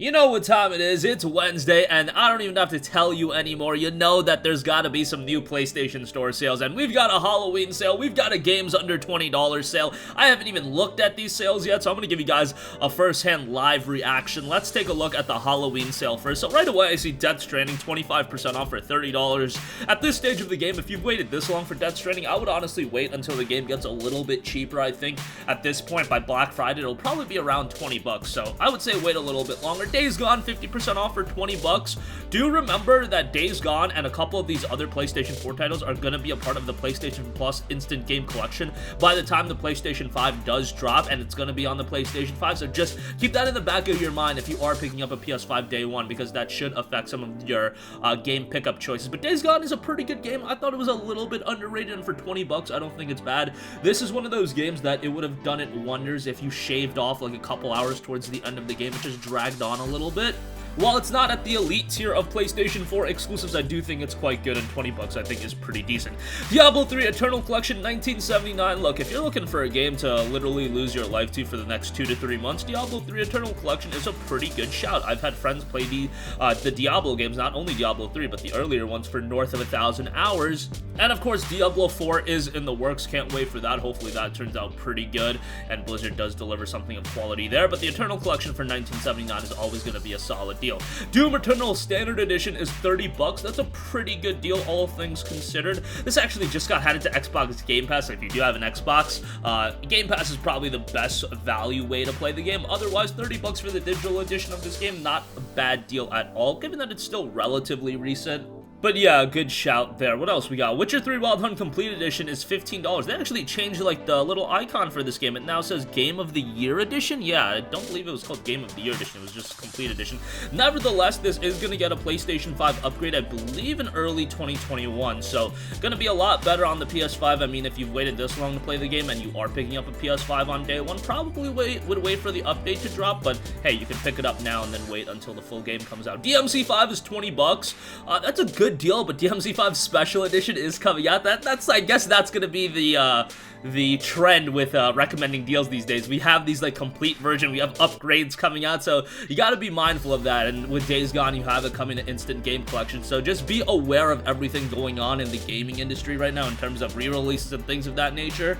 You know what time it is, it's Wednesday, and I don't even have to tell you anymore. You know that there's gotta be some new PlayStation Store sales, and we've got a Halloween sale, we've got a games under $20 sale. I haven't even looked at these sales yet, so I'm gonna give you guys a first-hand live reaction. Let's take a look at the Halloween sale first. So right away, I see Death Stranding 25% off for $30. At this stage of the game, if you've waited this long for Death Stranding, I would honestly wait until the game gets a little bit cheaper. I think at this point, by Black Friday, it'll probably be around 20 bucks, so I would say wait a little bit longer. Days Gone, 50% off for 20 bucks. Do remember that Days Gone and a couple of these other PlayStation 4 titles are going to be a part of the PlayStation Plus Instant Game Collection by the time the PlayStation 5 does drop, and it's going to be on the PlayStation 5, so just keep that in the back of your mind if you are picking up a PS5 day one, because that should affect some of your game pickup choices. But Days Gone is a pretty good game. I thought it was a little bit underrated, and for 20 bucks, I don't think it's bad. This is one of those games that it would have done it wonders if you shaved off like a couple hours towards the end of the game. It just dragged on a little bit. While it's not at the elite tier of PlayStation 4 exclusives, I do think it's quite good, and 20 bucks I think is pretty decent. Diablo 3 Eternal Collection, $19.79. Look, if you're looking for a game to literally lose your life to for the next 2 to 3 months, Diablo 3 Eternal Collection is a pretty good shout. I've had friends play the Diablo games, not only Diablo 3, but the earlier ones, for north of 1,000 hours. And of course, Diablo 4 is in the works. Can't wait for that. Hopefully that turns out pretty good, and Blizzard does deliver something of quality there. But the Eternal Collection for $19.79 is always going to be a solid deal. Doom Eternal Standard Edition is 30 bucks. That's a pretty good deal, all things considered. This actually just got added to Xbox Game Pass. So if you do have an Xbox, Game Pass is probably the best value way to play the game. Otherwise, 30 bucks for the digital edition of this game, not a bad deal at all, given that it's still relatively recent. But yeah, good shout there. What else we got? Witcher 3 Wild Hunt Complete Edition is $15. They actually changed like the little icon for this game. It now says Game of the Year Edition. Yeah, I don't believe it was called Game of the Year Edition. It was just Complete Edition. Nevertheless, this is going to get a PlayStation 5 upgrade, I believe, in early 2021. So, going to be a lot better on the PS5. I mean, if you've waited this long to play the game and you are picking up a PS5 on day one, probably would wait for the update to drop. But hey, you can pick it up now and then wait until the full game comes out. DMC5 is 20 bucks. That's a good deal, but DMC5 Special Edition is coming out. That's I guess that's gonna be the trend with recommending deals these days. We have these like complete version, we have upgrades coming out, so you got to be mindful of that. And with Days Gone, you have it coming to Instant Game Collection, so just be aware of everything going on in the gaming industry right now in terms of re-releases and things of that nature.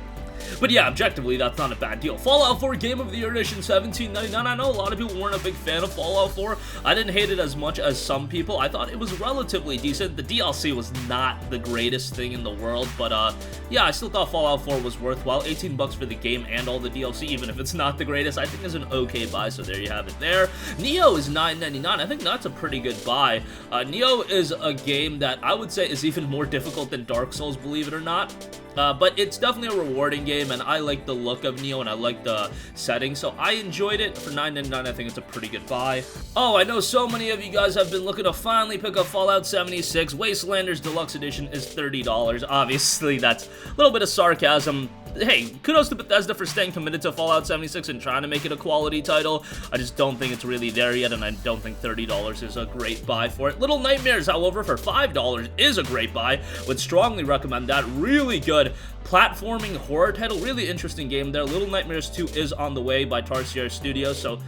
But yeah, objectively, that's not a bad deal. Fallout 4 Game of the Year Edition, $17.99. I know a lot of people weren't a big fan of Fallout 4. I didn't hate it as much as some people. I thought it was relatively decent. The DLC was not the greatest thing in the world, but yeah, I still thought Fallout 4 was worthwhile. 18 bucks for the game and all the DLC, even if it's not the greatest, I think is an okay buy, so there you have it there. Neo is $9.99. I think that's a pretty good buy. Neo is a game that I would say is even more difficult than Dark Souls, believe it or not. But it's definitely a rewarding game, and I like the look of Neo, and I like the setting, so I enjoyed it. For $9.99, I think it's a pretty good buy. Oh, I know so many of you guys have been looking to finally pick up Fallout 76. Wastelanders Deluxe Edition is $30. Obviously, that's a little bit of sarcasm. Hey, kudos to Bethesda for staying committed to Fallout 76 and trying to make it a quality title. I just don't think it's really there yet, and I don't think $30 is a great buy for it. Little Nightmares, however, for $5 is a great buy. Would strongly recommend that. Really good platforming horror title. Really interesting game there. Little Nightmares 2 is on the way by Tarsier Studios, so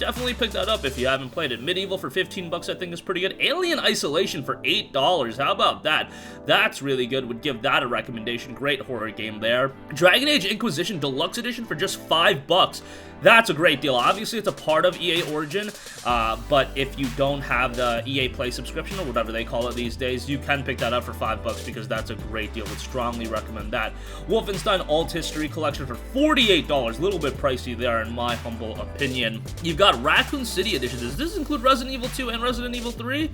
definitely pick that up if you haven't played it. Medieval for 15 bucks I think is pretty good. Alien Isolation for $8. How about that? That's really good. Would give that a recommendation. Great horror game there. Dragon Age Inquisition Deluxe Edition for just 5 bucks. That's a great deal. Obviously, it's a part of EA Origin, but if you don't have the EA Play subscription or whatever they call it these days, you can pick that up for 5 bucks because that's a great deal. Would strongly recommend that. Wolfenstein Alt History Collection for $48. A little bit pricey there in my humble opinion. You've got Raccoon City Edition. Does this include Resident Evil 2 and Resident Evil 3?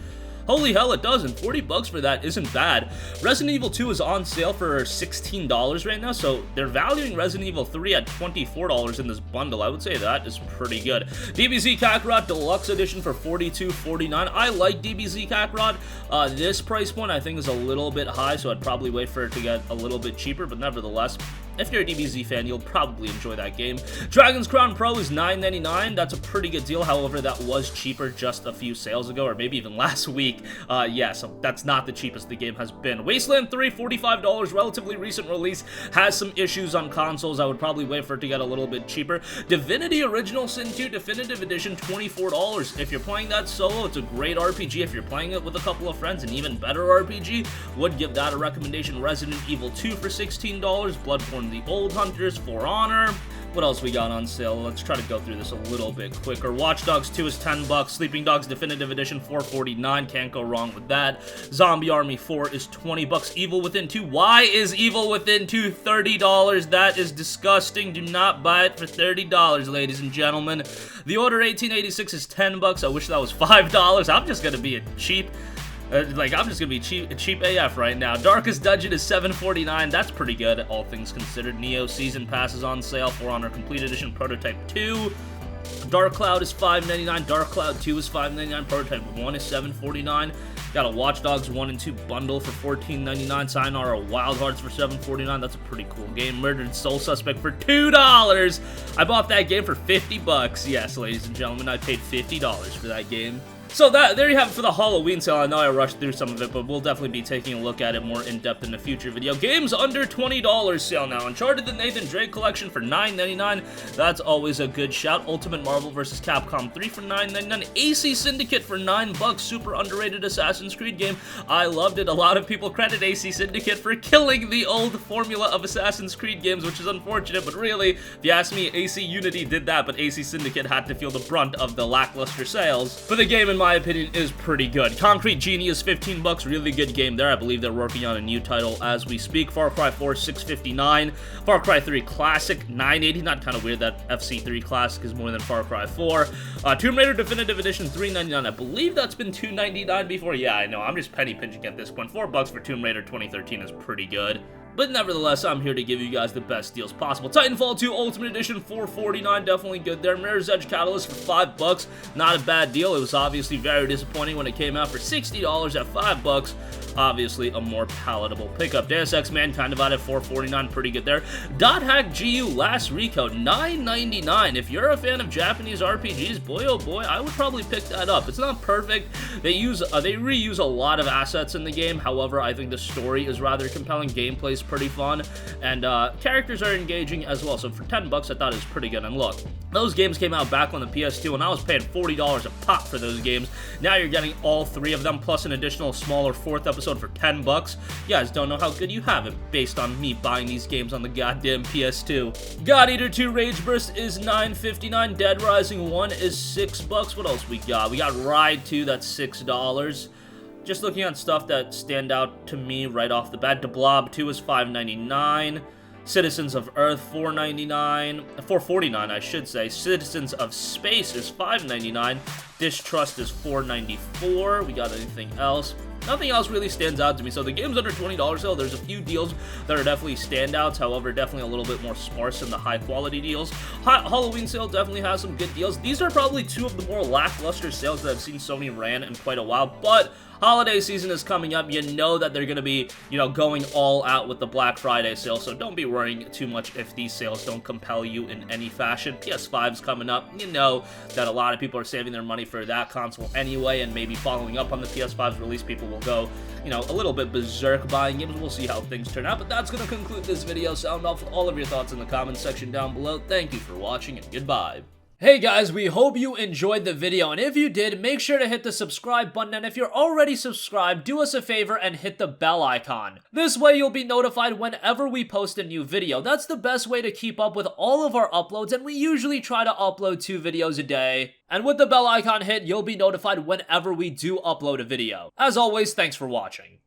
Holy hell, it doesn't. 40 bucks for that isn't bad. Resident Evil 2 is on sale for $16 right now, so they're valuing Resident Evil 3 at $24 in this bundle. I would say that is pretty good. DBZ Kakarot Deluxe Edition for $42.49. I like DBZ Kakarot. This price point I think is a little bit high, so I'd probably wait for it to get a little bit cheaper, but nevertheless, if you're a DBZ fan, you'll probably enjoy that game. Dragon's Crown Pro is $9.99. That's a pretty good deal. However, that was cheaper just a few sales ago, or maybe even last week. Yeah, so that's not the cheapest the game has been. Wasteland 3, $45, relatively recent release, has some issues on consoles. I would probably wait for it to get a little bit cheaper. Divinity Original Sin 2 Definitive Edition, $24. If you're playing that solo, it's a great RPG. If you're playing it with a couple of friends, an even better RPG, would give that a recommendation. Resident Evil 2 for $16, Bloodborne The Old Hunters, For Honor. What else we got on sale? Let's try to go through this a little bit quicker. Watch Dogs 2 is $10, Sleeping Dogs Definitive Edition, $4.49, can't go wrong with that. Zombie Army 4 is $20, Evil Within 2, why is Evil Within 2 $30? That is disgusting, do not buy it for $30, ladies and gentlemen. The Order 1886 is $10, I wish that was $5, I'm just gonna be a cheap... I'm just gonna be cheap AF right now. Darkest Dungeon is $7.49. That's pretty good, all things considered. Neo Season Pass is on sale. For Honor Complete Edition Prototype 2. Dark Cloud is $5.99. Dark Cloud 2 is $5.99. Prototype 1 is $7.49. Got a Watch Dogs 1 and 2 bundle for $14.99. Sayonara Wild Hearts for $7.49. That's a pretty cool game. Murdered Soul Suspect for $2. I bought that game for $50. Yes, ladies and gentlemen, I paid $50 for that game. So there you have it for the Halloween sale. I know I rushed through some of it, but we'll definitely be taking a look at it more in-depth in a future video. Games under $20 sale now. Uncharted the Nathan Drake Collection for $9.99. That's always a good shout. Ultimate Marvel vs. Capcom 3 for $9.99. AC Syndicate for $9. Super underrated Assassin's Creed game. I loved it. A lot of people credit AC Syndicate for killing the old formula of Assassin's Creed games, which is unfortunate, but really, if you ask me, AC Unity did that, but AC Syndicate had to feel the brunt of the lackluster sales. But the game, in my opinion, is pretty good. Concrete Genie is $15, really good game there. I believe they're working on a new title as we speak. Far Cry 4, $6.59. Far Cry 3 Classic, $9.80. Not kind of weird that FC3 Classic is more than Far Cry 4. Tomb Raider Definitive Edition, $3.99. I believe that's been $2.99 before. Yeah, I know. I'm just penny pinching at this point. $4 for Tomb Raider 2013 is pretty good. But nevertheless, I'm here to give you guys the best deals possible. Titanfall 2 Ultimate Edition, $4.49, definitely good there. Mirror's Edge Catalyst for $5, not a bad deal. It was obviously very disappointing when it came out for $60 at $5. Obviously, a more palatable pickup. Deus Ex Mankind Divided, $4.49, pretty good there. Dot Hack GU Last Recode, $9.99. If you're a fan of Japanese RPGs, boy oh boy, I would probably pick that up. It's not perfect. They reuse a lot of assets in the game. However, I think the story is rather compelling. Gameplay is pretty fun, and characters are engaging as well. So for $10, I thought it was pretty good. And look, those games came out back on the PS2, and I was paying $40 a pop for those games. Now you're getting all three of them, plus an additional smaller fourth episode for $10. You guys don't know how good you have it based on me buying these games on the goddamn PS2. God Eater 2 Rage Burst is $9.59. Dead Rising 1 is $6. What else we got? We got Ride 2, that's $6. Just looking at stuff that stand out to me right off the bat. The Blob 2 is $5.99. Citizens of Earth, $4.49, I should say. Citizens of Space is $5.99. Distrust is $4.94. We got anything else? Nothing else really stands out to me. So the game's under $20 sale. There's a few deals that are definitely standouts. However, definitely a little bit more sparse than the high quality deals. Halloween sale definitely has some good deals. These are probably two of the more lackluster sales that I've seen Sony ran in quite a while. But holiday season is coming up. You know that they're going to be, going all out with the Black Friday sale. So don't be worrying too much if these sales don't compel you in any fashion. PS5's coming up. You know that a lot of people are saving their money for that console anyway, and maybe following up on the PS5's release, people will go, a little bit berserk buying games. We'll see how things turn out, but that's going to conclude this video. Sound off with all of your thoughts in the comments section down below. Thank you for watching, and goodbye. Hey guys, we hope you enjoyed the video, and if you did, make sure to hit the subscribe button, and if you're already subscribed, do us a favor and hit the bell icon. This way you'll be notified whenever we post a new video. That's the best way to keep up with all of our uploads, and we usually try to upload 2 videos a day. And with the bell icon hit, you'll be notified whenever we do upload a video. As always, thanks for watching.